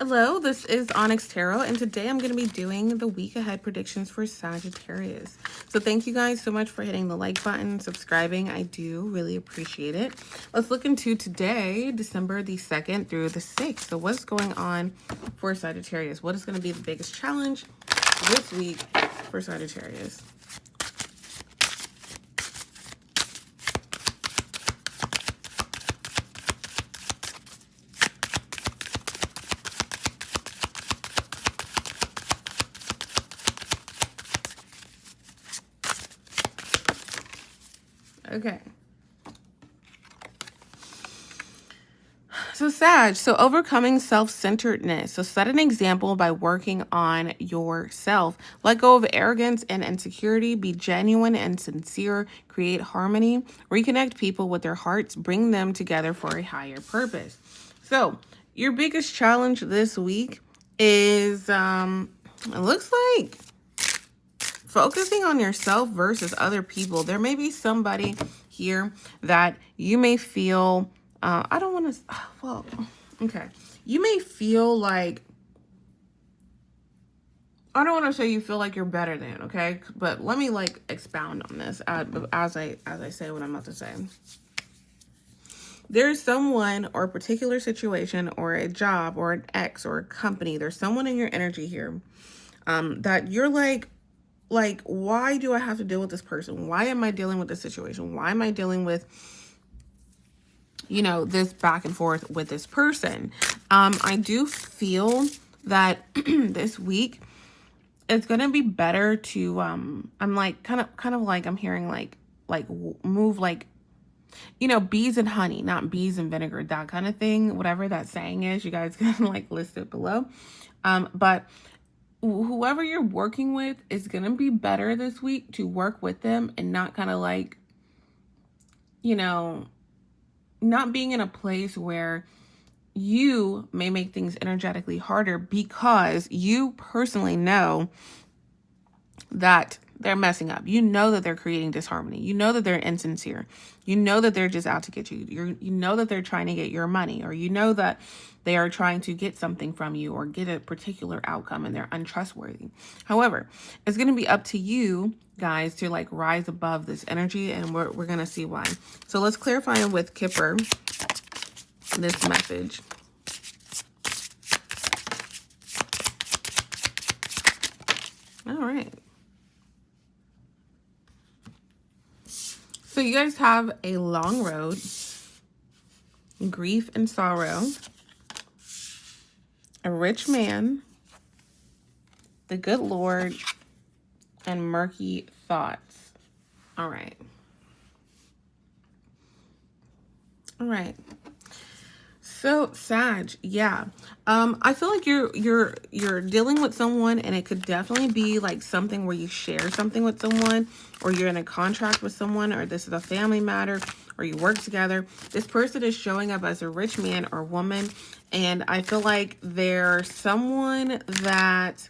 Hello, this is Onyx Tarot, and today I'm going to be doing the week ahead predictions for Sagittarius. So thank you guys so much for hitting the like button, subscribing. I do really appreciate it. Let's look into today, December the 2nd through the 6th. So what's going on for Sagittarius? What is going to be the biggest challenge this week for Sagittarius? Okay. So Sag, so overcoming self-centeredness. So set an example by working on yourself. Let go of arrogance and insecurity. Be genuine and sincere. Create harmony. Reconnect people with their hearts. Bring them together for a higher purpose. So your biggest challenge this week is, it looks like focusing on yourself versus other people. There may be somebody here that you may feel, I don't want to, well, okay. You may feel like, I don't want to say you feel like you're better than, okay? But let me like expound on this as I say what I'm about to say. There's someone or a particular situation or a job or an ex or a company. There's someone in your energy here that you're like, why do I have to deal with this person? Why am I dealing with this situation? Why am I dealing with, you know, this back and forth with this person? I do feel that this week it's going to be better to, I'm like, kind of like, I'm hearing like move like, you know, bees and honey, not bees and vinegar, that kind of thing. Whatever that saying is, you guys can like list it below. But whoever you're working with is going to be better this week to work with them and not kind of like, you know, not being in a place where you may make things energetically harder because you personally know that they're messing up. You know that they're creating disharmony. You know that they're insincere. You know that they're just out to get you. You know that they're trying to get your money, or you know that they are trying to get something from you or get a particular outcome and they're untrustworthy. However, it's going to be up to you guys to like rise above this energy, and we're going to see why. So let's clarify with Kipper this message. All right. So you guys have a long road, grief and sorrow, a rich man, the good Lord, and murky thoughts. All right. All right. So Sag, yeah. I feel like you're dealing with someone, and it could definitely be like something where you share something with someone, or you're in a contract with someone, or this is a family matter, or you work together. This person is showing up as a rich man or woman, and I feel like they're someone that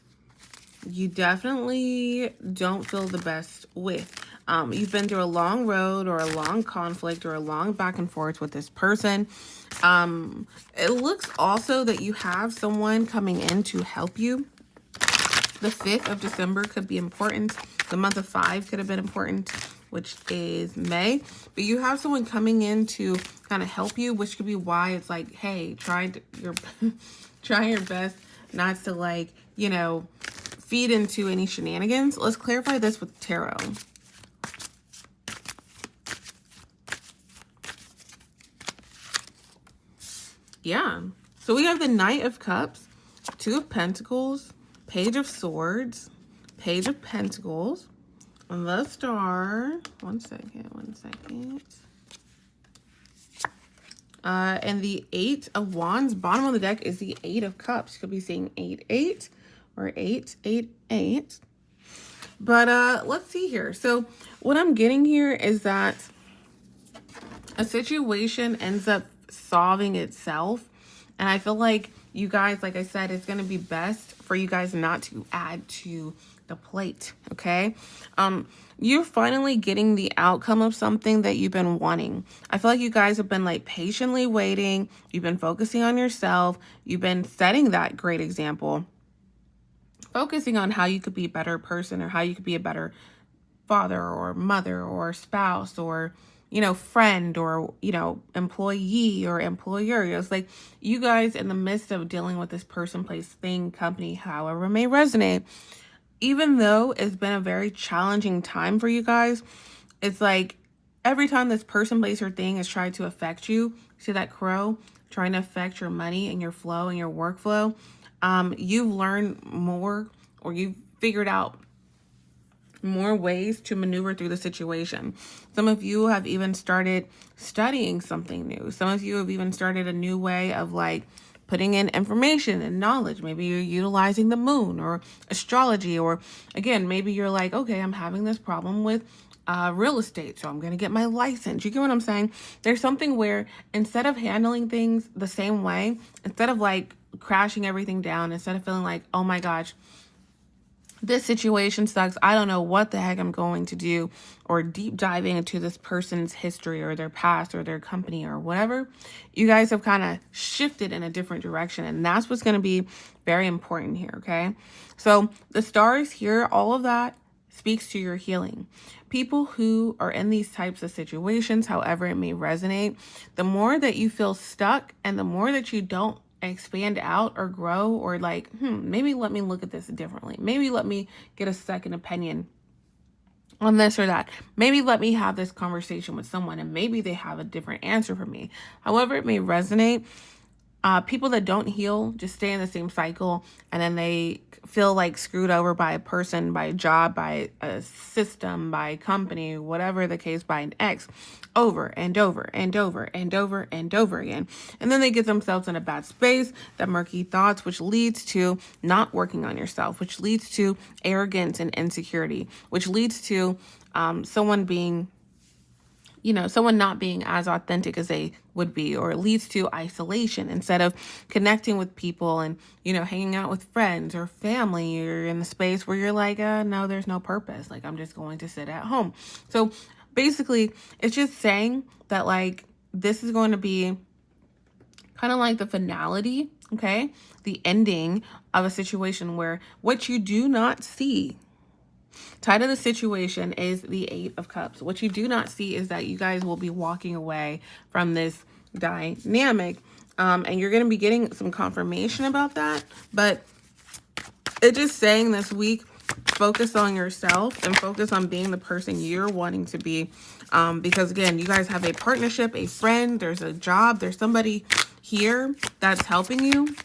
you definitely don't feel the best with. You've been through a long road or a long conflict or a long back and forth with this person. It looks also that you have someone coming in to help you. The 5th of December could be important. The month of 5 could have been important, which is May. But you have someone coming in to kind of help you, which could be why it's like, hey, try your best not to like, you know, feed into any shenanigans. Let's clarify this with tarot. Yeah. So we have the Knight of Cups, 2 of Pentacles, Page of Swords, Page of Pentacles, and the Star. One second. And the 8 of Wands. Bottom of the deck is the 8 of Cups. You could be seeing 8-8 or 8-8-8. But let's see here. So what I'm getting here is that a situation ends up solving itself, and I feel like you guys, like I said, it's going to be best for you guys not to add to the plate, okay? You're finally getting the outcome of something that you've been wanting. I feel like you guys have been like patiently waiting. You've been focusing on yourself. You've been setting that great example, focusing on how you could be a better person or how you could be a better father or mother or spouse or, you know, friend or, you know, employee or employer. It's like you guys in the midst of dealing with this person, place, thing, company, however it may resonate, even though it's been a very challenging time for you guys, it's like every time this person, place, or thing has tried to affect you, see that crow trying to affect your money and your flow and your workflow, you've learned more, or you've figured out more ways to maneuver through the situation. Some of you have even started studying something new. Some of you have even started a new way of like putting in information and knowledge. Maybe you're utilizing the moon or astrology, or again, maybe you're like, okay, I'm having this problem with real estate, so I'm going to get my license. You get what I'm saying? There's something where instead of handling things the same way, instead of like crashing everything down, instead of feeling like, oh my gosh, this situation sucks, I don't know what the heck I'm going to do, or deep diving into this person's history or their past or their company or whatever, you guys have kind of shifted in a different direction. And that's what's going to be very important here, okay? So the stars here, all of that speaks to your healing. People who are in these types of situations, however it may resonate, the more that you feel stuck and the more that you don't expand out or grow, or like, maybe let me look at this differently. Maybe let me get a second opinion on this or that. Maybe let me have this conversation with someone and maybe they have a different answer for me. However it may resonate, people that don't heal just stay in the same cycle, and then they feel like screwed over by a person, by a job, by a system, by a company, whatever the case, by an ex, over and over and over and over and over again. And then they get themselves in a bad space, that murky thoughts, which leads to not working on yourself, which leads to arrogance and insecurity, which leads to someone not being as authentic as they would be, or it leads to isolation instead of connecting with people and, hanging out with friends or family. You're in the space where you're like, no, there's no purpose. Like, I'm just going to sit at home. So basically, it's just saying that, like, this is going to be kind of like the finality, okay? The ending of a situation where what you do not see, tied to the situation, is the Eight of Cups. What you do not see is that you guys will be walking away from this dynamic, and you're going to be getting some confirmation about that. But it's just saying this week, focus on yourself and focus on being the person you're wanting to be, because again, you guys have a partnership, a friend, there's a job, there's somebody here that's helping you.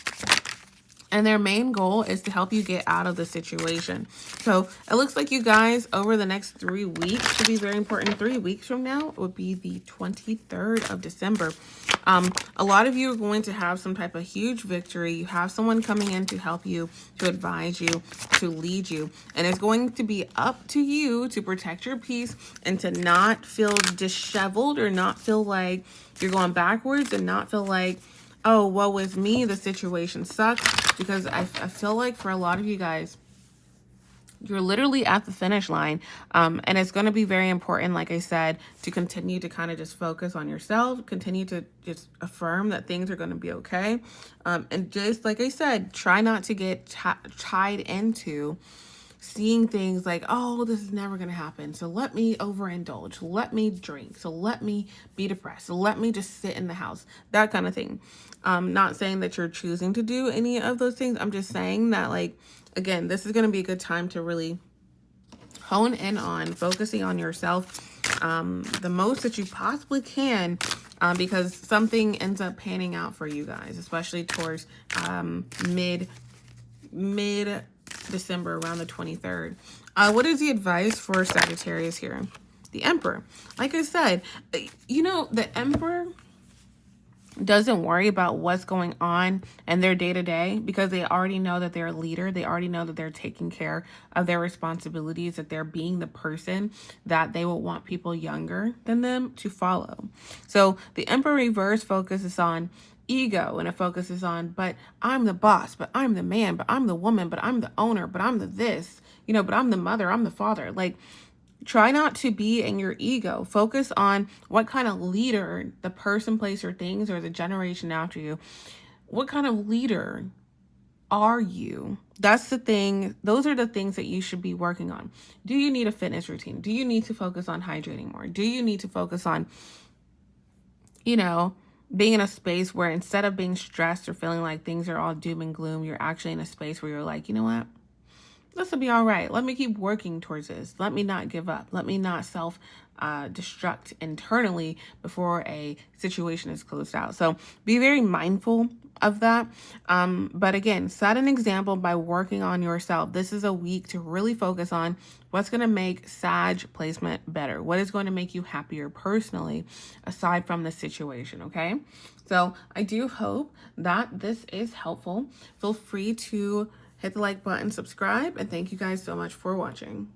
And their main goal is to help you get out of the situation. So it looks like you guys over the next 3 weeks, should be very important. 3 weeks from now would be the 23rd of December. A lot of you are going to have some type of huge victory. You have someone coming in to help you, to advise you, to lead you. And it's going to be up to you to protect your peace and to not feel disheveled, or not feel like you're going backwards, and not feel like, oh, woe is me, the situation sucks. Because I feel like for a lot of you guys, you're literally at the finish line. And it's going to be very important, like I said, to continue to kind of just focus on yourself, continue to just affirm that things are going to be okay. And just like I said, try not to get tied into seeing things like, oh, this is never going to happen, so let me overindulge, let me drink, so let me be depressed, so let me just sit in the house, that kind of thing. Not saying that you're choosing to do any of those things. I'm just saying that, like, again, this is going to be a good time to really hone in on focusing on yourself the most that you possibly can, because something ends up panning out for you guys, especially towards mid December, around the 23rd. What is the advice for Sagittarius here? The Emperor. Like I said, the Emperor doesn't worry about what's going on in their day-to-day, because they already know that they're a leader. They already know that they're taking care of their responsibilities, that they're being the person that they will want people younger than them to follow. So the Emperor reverse focuses on ego, and it focuses on, but I'm the boss, but I'm the man, but I'm the woman, but I'm the owner, but I'm the this, you know, but I'm the mother, I'm the father. Like, try not to be in your ego. Focus on what kind of leader the person, place, or things, or the generation after you, what kind of leader are you? That's the thing. Those are the things that you should be working on. Do you need a fitness routine? Do you need to focus on hydrating more? Do you need to focus on, you know, being in a space where instead of being stressed or feeling like things are all doom and gloom, you're actually in a space where you're like, you know what? This will be all right. Let me keep working towards this. Let me not give up. Let me not self-destruct internally before a situation is closed out. So be very mindful of that. But again, set an example by working on yourself. This is a week to really focus on what's going to make Sag placement better. What is going to make you happier personally, aside from the situation, okay? So I do hope that this is helpful. Feel free to hit the like button, subscribe, and thank you guys so much for watching.